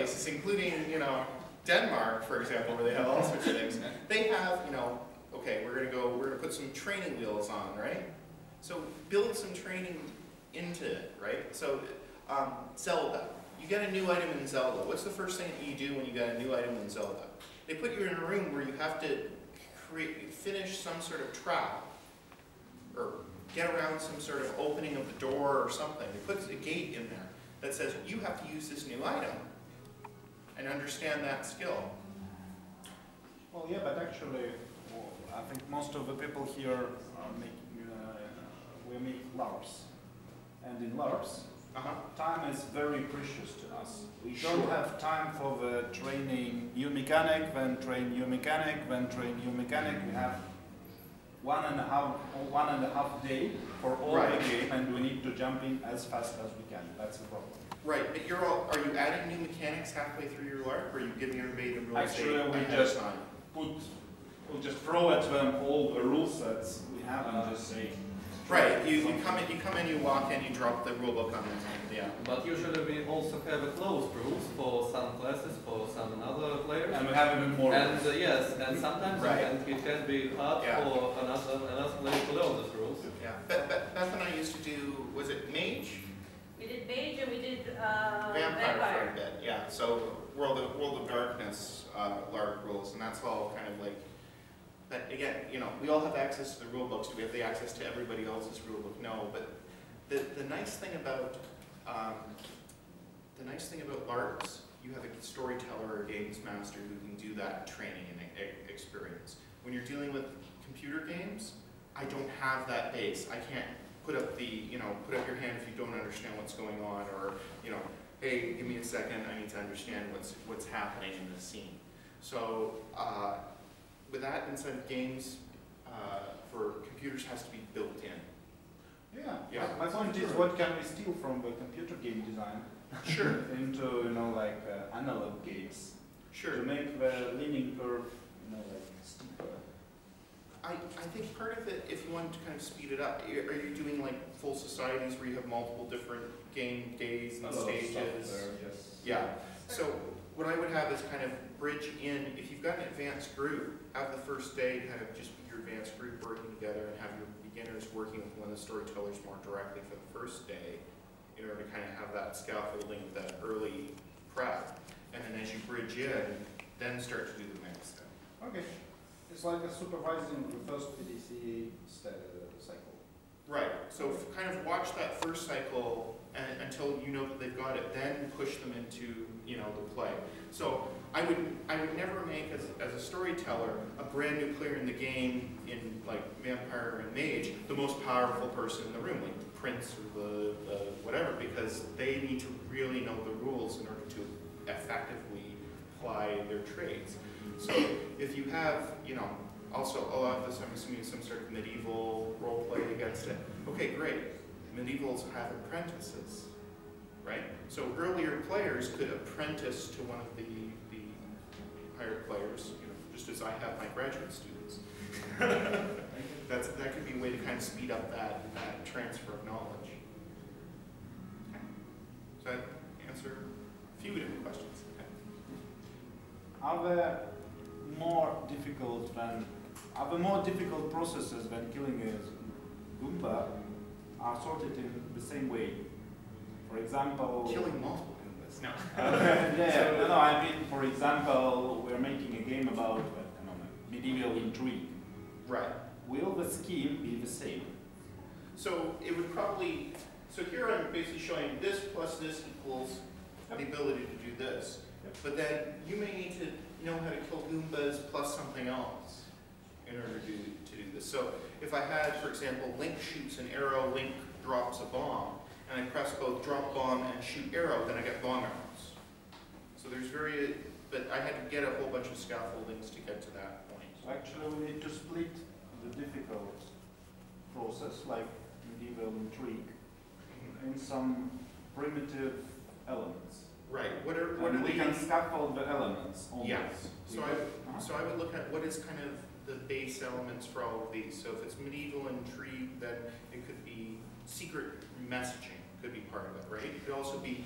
places, including, Denmark, for example, where they have all sorts of things, they have, okay, we're gonna put some training wheels on, right? So build some training into it, right? So Zelda, you get a new item in Zelda. What's the first thing that you do when you get a new item in Zelda? They put you in a room where you have to finish some sort of trap, or get around some sort of opening of the door or something. It puts a gate in there that says you have to use this new item and understand that skill. Well, yeah, but actually, I think most of the people here are making, we make LARPs. And in LARPs, time is very precious to us. We don't have time for the training new mechanic, then train new mechanic, then train new mechanic. We have one and a half day for all the game, and we need to jump in as fast as we can. That's the problem. Right, but are you adding new mechanics halfway through your LARP, or are you giving everybody the rules? Actually, we'll just throw at them all the rule sets we have and just say. Right, you come in, you walk in, you drop the rulebook on them. Yeah. But usually we also have a closed rules for some classes, for some other players. And we have even more. And yes, and sometimes it can be hard for another player to learn these rules. Yeah. Beth and I used to do, was it Mage? We did Mage and we did Vampire for a bit. Yeah. So World of Darkness LARP rules, and that's all kind of like. But again, we all have access to the rule books. Do we have the access to everybody else's rule book? No. But the nice thing about LARPs, you have a storyteller or a games master who can do that training and experience. When you're dealing with computer games, I don't have that base. I can't put up put up your hand if you don't understand what's going on, or hey, give me a second, I need to understand what's happening in this scene. So. With that, inside of games, for computers has to be built in. Yeah. My point is, what can we steal from the computer game design? Sure. Into analog games. Sure. To make the learning curve, steeper. I think part of it, if you wanted to kind of speed it up, are you doing like full societies where you have multiple different game days and stages? There, yes. Yeah. So what I would have is kind of bridge in, if you've got an advanced group, have the first day kind of just be your advanced group working together, and have your beginners working with one of the storytellers more directly for the first day, in order to kind of have that scaffolding, that early prep. And then as you bridge in, then start to do the next step. Okay. It's like a supervising the first PDC cycle. Right. So kind of watch that first cycle until you know that they've got it, then push them into the play. So I would never make as a storyteller a brand new player in the game in like Vampire and Mage the most powerful person in the room, like the prince or the whatever, because they need to really know the rules in order to effectively apply their trades. So if you have also a lot of this, I'm assuming some sort of medieval role play against it. Okay, great. Medievals have apprentices, right? So earlier players could apprentice to one of the higher players, just as I have my graduate students. That could be a way to kind of speed up that transfer of knowledge. Okay. Does that answer a few different questions? Okay. Are there more difficult processes than killing a Goomba are sorted in the same way? For example, killing multiple Goombas. No. I mean, for example, we're making a game about medieval intrigue. Right. Will the scheme be the same? So it would probably. So here I'm basically showing this plus this equals the ability to do this. But then you may need to know how to kill Goombas plus something else in order to do this. So if I had, for example, Link shoots an arrow, Link drops a bomb, and I press both drop bomb and shoot arrow, then I get bomb arrows. So there's but I had to get a whole bunch of scaffoldings to get to that point. So actually we need to split the difficult process, like medieval intrigue, in some primitive elements. Right. What are we can scaffold the elements almost. Yes. So I would look at what is kind of the base elements for all of these. So if it's medieval intrigue, then it could be secret messaging could be part of it, right? It could also be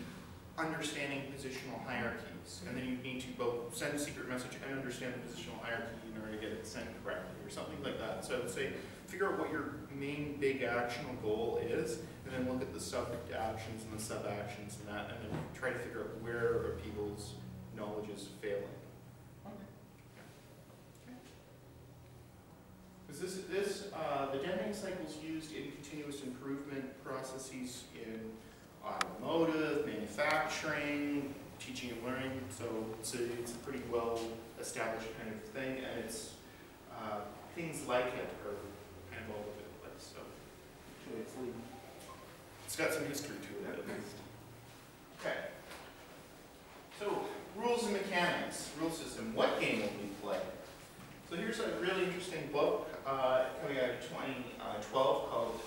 understanding positional hierarchies. is. And then you need to both send a secret message and understand the positional hierarchy in order to get it sent correctly, or something like that. So I would say, figure out what your main big actionable goal is, and then look at the sub-actions and the sub-actions and that, and then try to figure out where people's knowledge is failing. Because the Deming cycle is used in continuous improvement processes in automotive, manufacturing, teaching and learning. So it's a pretty well established kind of thing, and it's things like it are kind of all over the place. So actually, it's got some history to it at least. Okay. So rules and mechanics, rule system. What game will we play? So here's a really interesting book coming out of 2012 called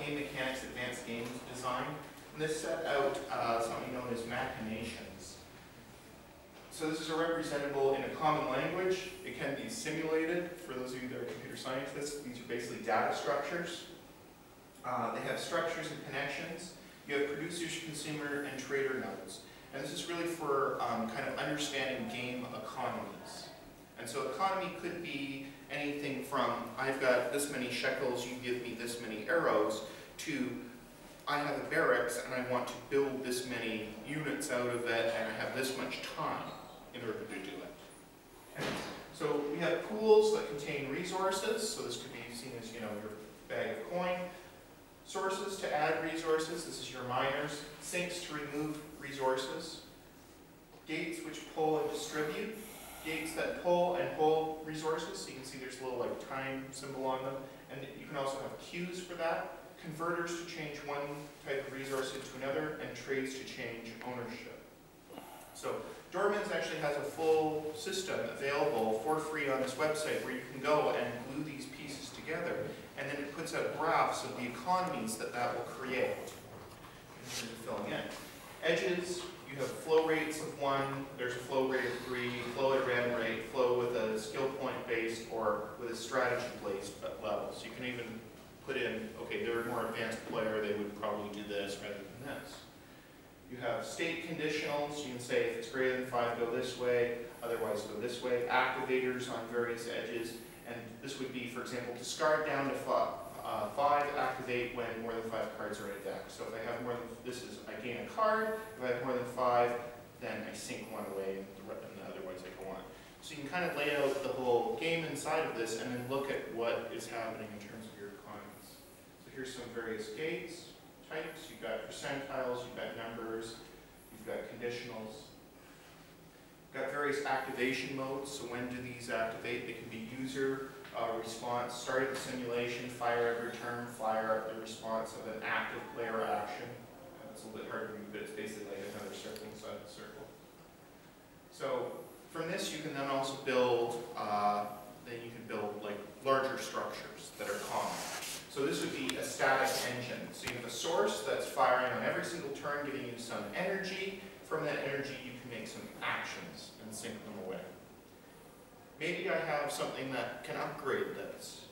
Game Mechanics Advanced Games Design. And this set out something known as machinations. So this is a representable in a common language. It can be simulated. For those of you that are computer scientists, these are basically data structures. They have structures and connections. You have producers, consumer, and trader nodes. And this is really for kind of understanding game economies. And so economy could be anything from, I've got this many shekels, you give me this many arrows, to I have a barracks and I want to build this many units out of it and I have this much time in order to do it. Okay. So we have pools that contain resources, so this could be seen as, you know, your bag of coin. Sources to add resources, this is your miners. Sinks to remove resources. Gates which pull and distribute. Gates that pull and hold resources, so you can see there's a little like time symbol on them. And you can also have queues for that. Converters to change one type of resource into another, and trades to change ownership. So Dorman's actually has a full system available for free on this website where you can go and glue these pieces together, and then it puts out graphs of the economies that that will create in terms of filling in. Edges, you have flow rates of 1, there's a flow rate of 3, flow at a random rate, flow with a skill point based or with a strategy based level. So you can even put in, okay, they're a more advanced player, they would probably do this rather than this. You have state conditionals, you can say if it's greater than 5, go this way, otherwise go this way. Activators on various edges, and this would be, for example, discard down to 5, activate when more than 5 cards are in a deck. So if I have more than, this is, I gain a card, if I have more than 5, then I sink one away, and otherwise I go on. So you can kind of lay out the whole game inside of this, and then look at what is happening in terms of your economies. So here's some various gates, types, you've got percentiles, you've got numbers, you've got conditionals. You've got various activation modes, so when do these activate? They can be user response, start of the simulation, fire every turn, fire up the response of an active player action. It's a little bit hard to read, but it's basically like another circle inside the circle. So from this you can then also build, like larger structures that are common. So this would be a static engine. So you have a source that's firing on every single turn, giving you some energy. From that energy you can make some actions and sync them away. Maybe I have something that can upgrade this.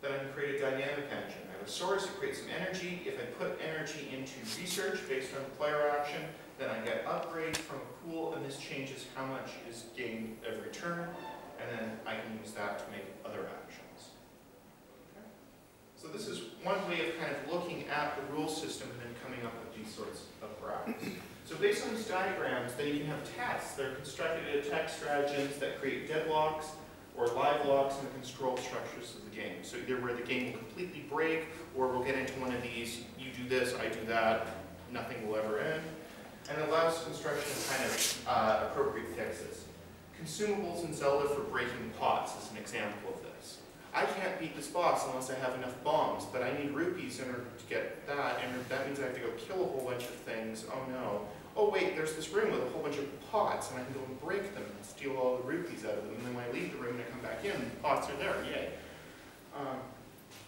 Then I can create a dynamic engine. I have a source, it creates some energy. If I put energy into research based on the player action, then I get upgrades from a pool, and this changes how much is gained every turn, and then I can use that to make other actions. Okay. So this is one way of kind of looking at the rule system and then coming up with these sorts of graphs. So based on these diagrams, then you can have tests. They're constructed attack stratagems that create deadlocks or live locks in the control structures of the game. So either where the game will completely break, or we'll get into one of these, you do this, I do that, nothing will ever end. And it allows construction of kind of appropriate fixes. Consumables in Zelda for breaking pots is an example of this. I can't beat this boss unless I have enough bombs, but I need rupees in order to get that, and that means I have to go kill a whole bunch of things. Oh no. Oh wait, there's this room with a whole bunch of pots, and I can go and break them and steal all the rupees out of them, and then when I leave the room and I come back in, the pots are there, yay.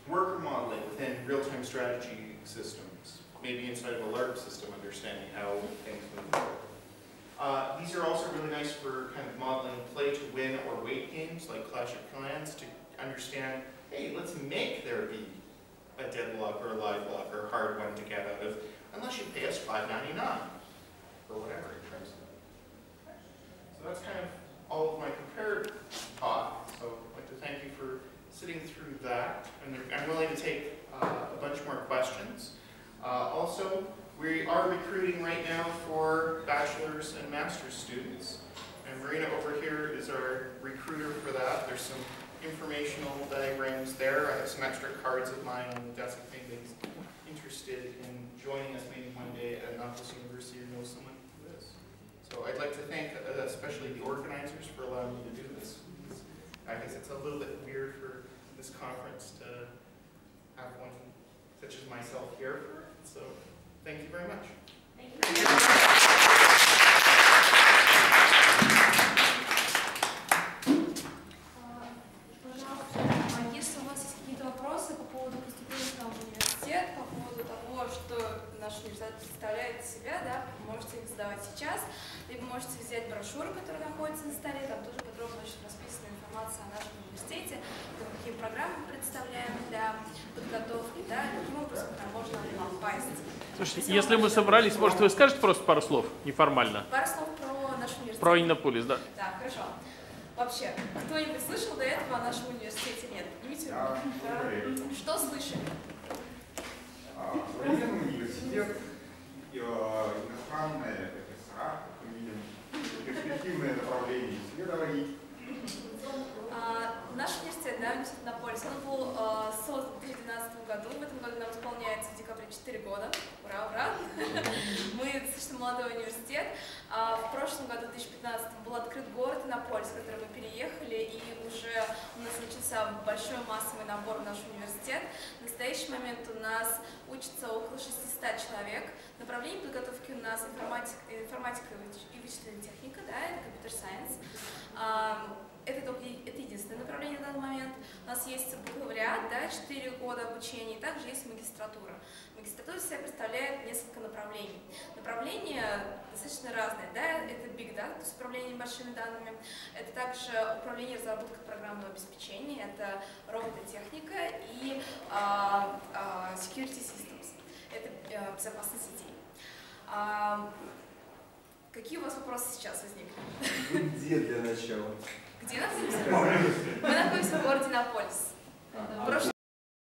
Worker modeling within real-time strategy systems, maybe inside of a LARP system, understanding how things move forward. These are also really nice for kind of modeling play to win or wait games, like Clash of Clans, to understand, hey, let's make there be a deadlock or a live lock or a hard one to get out of, unless you pay us $5.99 or whatever in terms of that. students. And Marina over here is our recruiter for that. There's some informational diagrams there. I have some extra cards of mine on the desk if anybody's interested in joining us maybe one day at Annapolis University or know someone who is. So I'd like to thank especially the organizers for allowing me to do this. I guess it's a little bit weird for this conference to have one such as myself here for it. So thank you very much. Thank you. Пожалуйста, если у вас есть какие-то вопросы по поводу поступления в университет, по поводу того, что наш университет представляет из себя, да, можете их задавать сейчас, либо можете взять брошюру, которая находится на столе, там тоже подробно очень расписана информация о нашем университете, какие программы мы представляем для подготовки, да, каким образом там можно попасть. Слушайте, если мы собрались, может, вы скажете просто пару слов неформально? Пару слов про наш университет. Про Иннополис, да. Да, хорошо. Вообще, кто-нибудь слышал до этого о нашем университете? Нет. Поднимите руку. Что слышали? Военный университет, иностранные профессора, как мы видим, перспективное направление исследований. Наш университет, да, университет Иннополис, он был создан в 2012 году. В этом году нам исполняется в декабре 4 года. Ура, ура! Мы достаточно молодой университет. В прошлом году, в 2015, был открыт город Иннополис, в который мы переехали, и уже у нас начался большой массовый набор в наш университет. В настоящий момент у нас учатся около 600 человек. Направление подготовки у нас информатика и вычислительная техника, да, это computer science. Это единственное направление на данный момент. У нас есть бакалавриат, да, 4 года обучения, и также есть магистратура. Магистратура из себя представляет несколько направлений. Направления достаточно разные, да, это Big Data, то есть управление большими данными, это также управление разработкой программного обеспечения, это робототехника и Security Systems, это безопасность сетей. Какие у вас вопросы сейчас возникли? Где для начала? Где находимся? Мы находимся в городе Иннополис. В прошлом